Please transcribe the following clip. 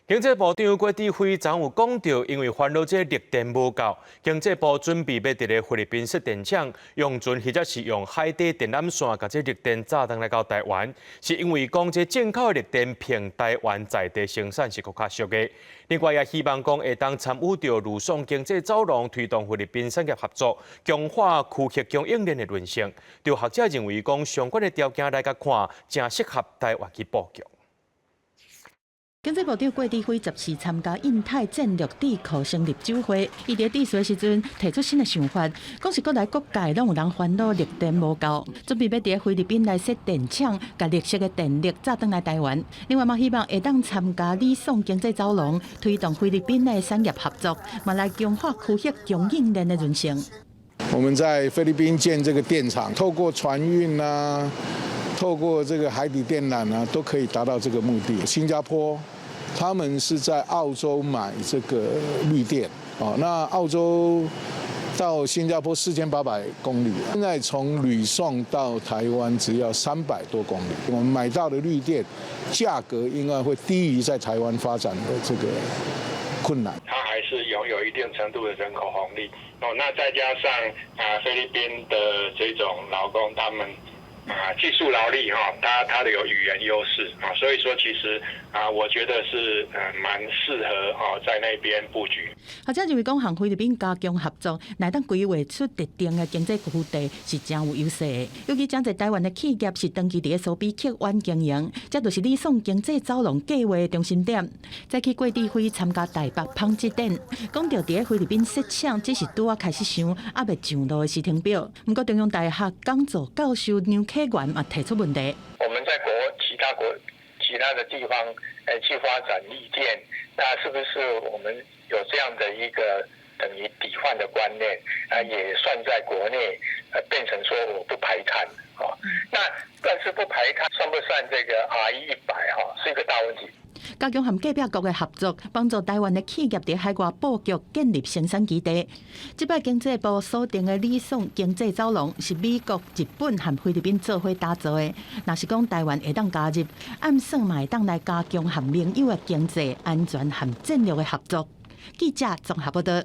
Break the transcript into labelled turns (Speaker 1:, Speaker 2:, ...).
Speaker 1: 经济部长郭志辉昨有讲到，因为烦恼这绿电无够，经济部准备要伫咧菲律宾设电厂，用船或者是用海底电缆线，把这绿电炸弹来到台湾，是因为讲这进口的绿电凭台湾在地生产是更较俗的。另外也希望讲会当参与到陆上经济走廊，推动菲律宾产业合作，强化区域供应链的韧性。就学者认为讲相关的条件来甲看，正适合台湾去布局。
Speaker 2: 经济部长郭志辉14日参加印太战略智库成立酒会，伊伫致辞的时阵提出新的想法，讲是国内各界拢有人烦恼绿电无够，准备要伫菲律宾来设电厂，把绿色的电力炸转来台湾。另外嘛，希望会当参加理想经济走廊，推动菲律宾的产业合作，嘛来强化区域供应链的韧性。
Speaker 3: 我们在菲律宾建这个电厂，透过船运啊。透过这个海底电缆啊，都可以达到这个目的。新加坡，他们是在澳洲买这个绿电，那澳洲到新加坡4800公里，现在从吕宋到台湾只要300多公里。我们买到的绿电价格应该会低于在台湾发展的这个困难。
Speaker 4: 它还是拥有一定程度的人口红利那再加上菲律宾的这种劳工，他们。技术劳力它的有语言优势所以说其实我觉得是蛮适合在那边布局。
Speaker 2: 学者认为讲，和菲律宾加强合作，来当规划出特定的经济区地是真有优势的。尤其真侪台湾的企业是长期伫苏比客湾经营，这就是理想经济走廊计划的中心点。再去郭志辉参加台北纺织展，讲到伫菲律宾设厂只是拄开始想，还未上路的时程表。不过中央大学讲座教授梁启源也提出问题。
Speaker 4: 我们在其他的地方去发展绿电，那是不是我们有这样的一个等于抵换的观念也算在国内变成说我不排碳那但是不排碳算不算这个 RE100是一个大问题。
Speaker 2: 加强和隔壁国的合作，帮助台湾的企业在海外布局建立生产基地。这摆经济部锁定的理想经济走廊是美国、日本和菲律宾做伙打造的。若是讲台湾会当加入，暗算嘛会当来加强和盟友的经济、安全和战略的合作。记者综合报道。